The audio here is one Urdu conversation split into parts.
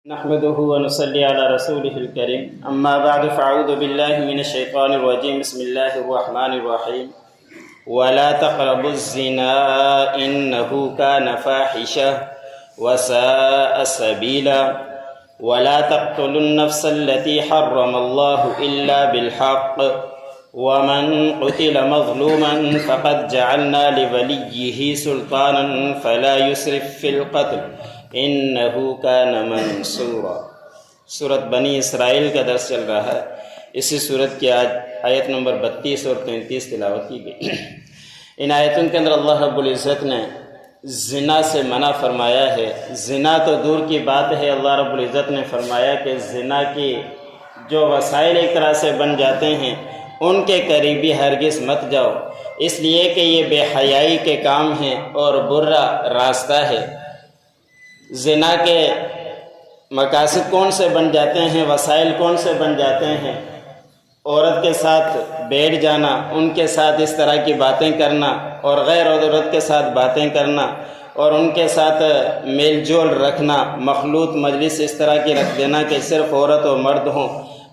نحمده ونصلي على رسوله الكريم اما بعد فاعوذ بالله من الشيطان الرجيم بسم الله الرحمن الرحيم ولا تقربوا الزنا انه كان فاحشة وساء سبيلا ولا تقتلوا النفس التي حرم الله الا بالحق ومن قتل مظلوما فقد جعلنا لوليه سلطانا فلا يسرف في القتل انہو کان منصورا۔ سورۃ بنی اسرائیل کا درس چل رہا ہے۔ اسی سورت کی آج آیت نمبر 32 اور 33 تلاوت کی گئی۔ ان آیتوں کے اندر اللہ رب العزت نے زنا سے منع فرمایا ہے۔ زنا تو دور کی بات ہے، اللہ رب العزت نے فرمایا کہ زنا کی جو وسائل ایک طرح سے بن جاتے ہیں ان کے قریبی ہرگز مت جاؤ، اس لیے کہ یہ بے حیائی کے کام ہیں اور برا راستہ ہے۔ زنا کے مقاصد کون سے بن جاتے ہیں، وسائل کون سے بن جاتے ہیں؟ عورت کے ساتھ بیٹھ جانا، ان کے ساتھ اس طرح کی باتیں کرنا اور غیر عورت کے ساتھ باتیں کرنا اور ان کے ساتھ میل جول رکھنا، مخلوط مجلس اس طرح کی رکھ دینا کہ صرف عورت و مرد ہوں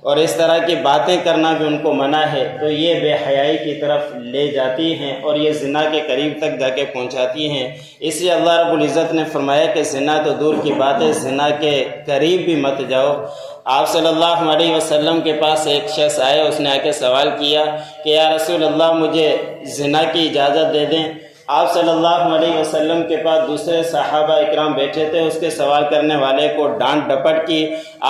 اور اس طرح کی باتیں کرنا بھی ان کو منع ہے، تو یہ بے حیائی کی طرف لے جاتی ہیں اور یہ زنا کے قریب تک جا کے پہنچاتی ہیں۔ اس لیے اللہ رب العزت نے فرمایا کہ زنا تو دور کی بات ہے، زنا کے قریب بھی مت جاؤ۔ آپ صلی اللہ علیہ وسلم کے پاس ایک شخص آئے، اس نے آ کے سوال کیا کہ یا رسول اللہ مجھے زنا کی اجازت دے دیں۔ آپ صلی اللہ علیہ وسلم کے پاس دوسرے صحابہ اکرام بیٹھے تھے، اس کے سوال کرنے والے کو ڈانٹ ڈپٹ کی۔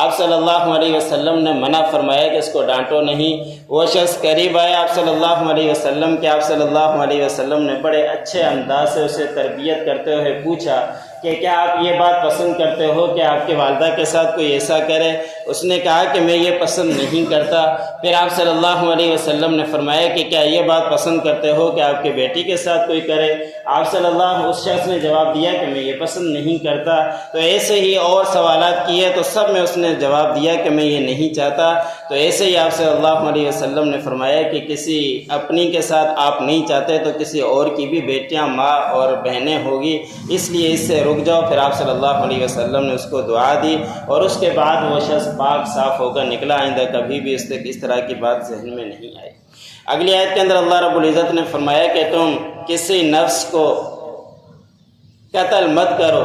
آپ صلی اللہ علیہ وسلم نے منع فرمایا کہ اس کو ڈانٹو نہیں۔ وہ شخص قریب آیا آپ صلی اللہ علیہ وسلم کے، آپ صلی اللہ علیہ وسلم نے بڑے اچھے انداز سے اسے تربیت کرتے ہوئے پوچھا کہ کیا آپ یہ بات پسند کرتے ہو کہ آپ کے والدہ کے ساتھ کوئی ایسا کرے؟ اس نے کہا کہ میں یہ پسند نہیں کرتا۔ پھر آپ صلی اللہ علیہ وسلم نے فرمایا کہ کیا یہ بات پسند کرتے ہو کہ آپ کے بیٹی کے ساتھ کوئی کرے؟ آپ صلی اللہ اس شخص نے جواب دیا کہ میں یہ پسند نہیں کرتا۔ تو ایسے ہی اور سوالات کیے تو سب میں اس نے جواب دیا کہ میں یہ نہیں چاہتا۔ تو ایسے ہی آپ صلی اللہ علیہ وسلم نے فرمایا کہ کسی اپنی کے ساتھ آپ نہیں چاہتے تو کسی اور کی بھی بیٹیاں، ماں اور بہنیں ہوگی، اس لیے اس سے رک جاؤ۔ پھر آپ صلی اللہ علیہ وسلم نے اس کو دعا دی اور اس کے بعد وہ شخص پاک صاف ہو کر نکلا، آئندہ کبھی بھی اس طرح کی بات ذہن میں نہیں آئی۔ اگلی آیت کے اندر اللہ رب العزت نے فرمایا کہ تم کسی نفس کو قتل مت کرو،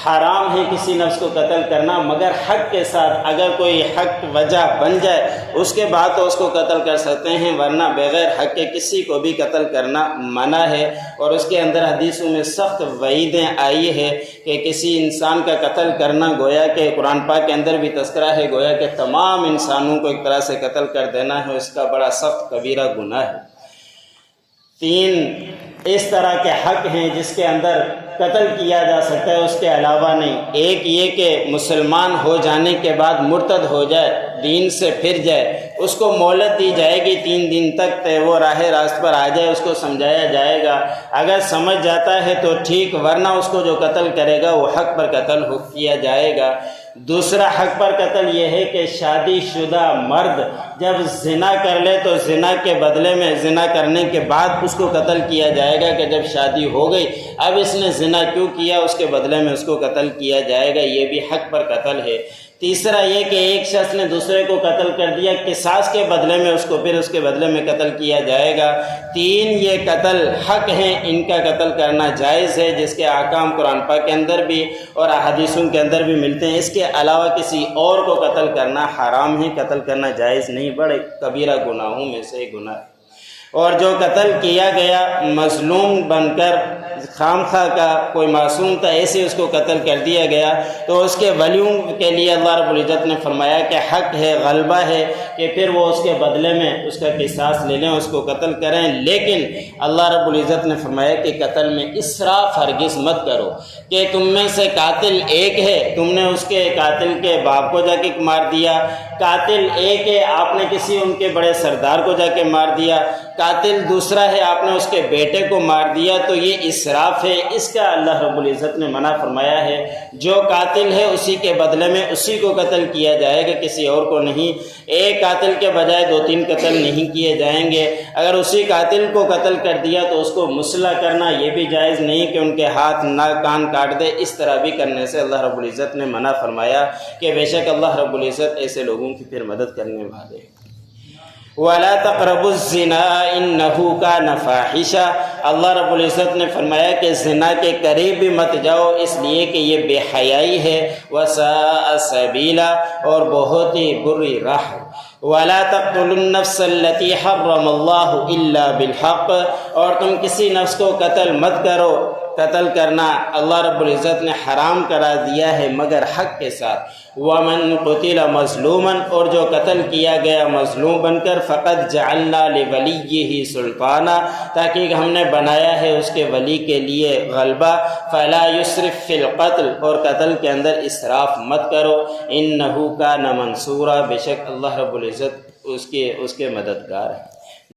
حرام ہے کسی نفس کو قتل کرنا مگر حق کے ساتھ۔ اگر کوئی حق وجہ بن جائے اس کے بعد تو اس کو قتل کر سکتے ہیں، ورنہ بغیر حق کے کسی کو بھی قتل کرنا منع ہے۔ اور اس کے اندر حدیثوں میں سخت وعیدیں آئی ہے کہ کسی انسان کا قتل کرنا، گویا کہ قرآن پاک کے اندر بھی تذکرہ ہے، گویا کہ تمام انسانوں کو ایک طرح سے قتل کر دینا ہے، اس کا بڑا سخت کبیرہ گناہ ہے۔ 3 اس طرح کے حق ہیں جس کے اندر قتل کیا جا سکتا ہے، اس کے علاوہ نہیں۔ ایک یہ کہ مسلمان ہو جانے کے بعد مرتد ہو جائے، دین سے پھر جائے، اس کو مہلت دی جائے گی 3 دن تک، وہ راہ راست پر آ جائے، اس کو سمجھایا جائے گا۔ اگر سمجھ جاتا ہے تو ٹھیک، ورنہ اس کو جو قتل کرے گا وہ حق پر قتل کیا جائے گا۔ دوسرا حق پر قتل یہ ہے کہ شادی شدہ مرد جب زنا کر لے تو زنا کے بدلے میں، زنا کرنے کے بعد اس کو قتل کیا جائے گا کہ جب شادی ہو گئی اب اس نے زنا کیوں کیا، اس کے بدلے میں اس کو قتل کیا جائے گا، یہ بھی حق پر قتل ہے۔ تیسرا یہ کہ ایک شخص نے دوسرے کو قتل کر دیا، قصاص کے بدلے میں اس کو پھر اس کے بدلے میں قتل کیا جائے گا۔ 3 یہ قتل حق ہیں، ان کا قتل کرنا جائز ہے، جس کے احکام قرآن پاک کے اندر بھی اور احادیثوں کے اندر بھی ملتے ہیں۔ اس کے علاوہ کسی اور کو قتل کرنا حرام ہے، قتل کرنا جائز نہیں، بڑے کبیرہ گناہوں میں سے ایک گناہ ہے۔ اور جو قتل کیا گیا مظلوم بن کر، خام خواہ کا کوئی معصوم تھا، ایسے اس کو قتل کر دیا گیا، تو اس کے ولیوں کے لیے اللہ رب العزت نے فرمایا کہ حق ہے، غلبہ ہے کہ پھر وہ اس کے بدلے میں اس کا قصاص لے لیں، اس کو قتل کریں۔ لیکن اللہ رب العزت نے فرمایا کہ قتل میں اسراف ہرگز مت کرو، کہ تم میں سے قاتل ایک ہے، تم نے اس کے قاتل کے باپ کو جا کے مار دیا، قاتل ایک ہے، آپ نے کسی ان کے بڑے سردار کو جا کے مار دیا، قاتل دوسرا ہے، آپ نے اس کے بیٹے کو مار دیا، تو یہ اسراف اسراف ہے، اس کا اللہ رب العزت نے منع فرمایا ہے۔ جو قاتل ہے اسی کے بدلے میں اسی کو قتل کیا جائے گا، کسی اور کو نہیں۔ ایک قاتل کے بجائے 2-3 قتل نہیں کیے جائیں گے۔ اگر اسی قاتل کو قتل کر دیا تو اس کو مسلح کرنا یہ بھی جائز نہیں کہ ان کے ہاتھ ناک کان کاٹ دے۔ اس طرح بھی کرنے سے اللہ رب العزت نے منع فرمایا کہ بے شک اللہ رب العزت ایسے لوگوں کی پھر مدد کرنے والے۔ وَلَا تَقْرَبُوا الزِّنَا إِنَّهُ كَانَ فَاحِشًا، اللہ رب العزت نے فرمایا کہ زنا کے قریب بھی مت جاؤ، اس لیے کہ یہ بے حیائی ہے۔ وَسَاءَ سَبِيلًا، اور بہت ہی بری راہ۔ وَلَا تَقْتُلُوا النَّفْسَ الَّتِي حَرَّمَ اللَّهُ إِلَّا بِالْحَقِّ، اور تم کسی نفس کو قتل مت کرو، قتل کرنا اللہ رب العزت نے حرام کرا دیا ہے مگر حق کے ساتھ۔ وَمَن قُتِلَ مَظْلُومًا، اور جو قتل کیا گیا مظلوم بن کر، فَقَدْ جَعَلْنَا لِوَلِيِّهِ سُلْطَانًا، تاکہ ہم نے بنایا ہے اس کے ولی کے لیے غلبہ۔ فَلَا يُسْرِف فِّي الْقَتْلِ، اور قتل کے اندر اسراف مت کرو۔ إِنَّهُ كَانَ مَنصُورًا، بے شک اللہ رب العزت اس کے مددگار ہے۔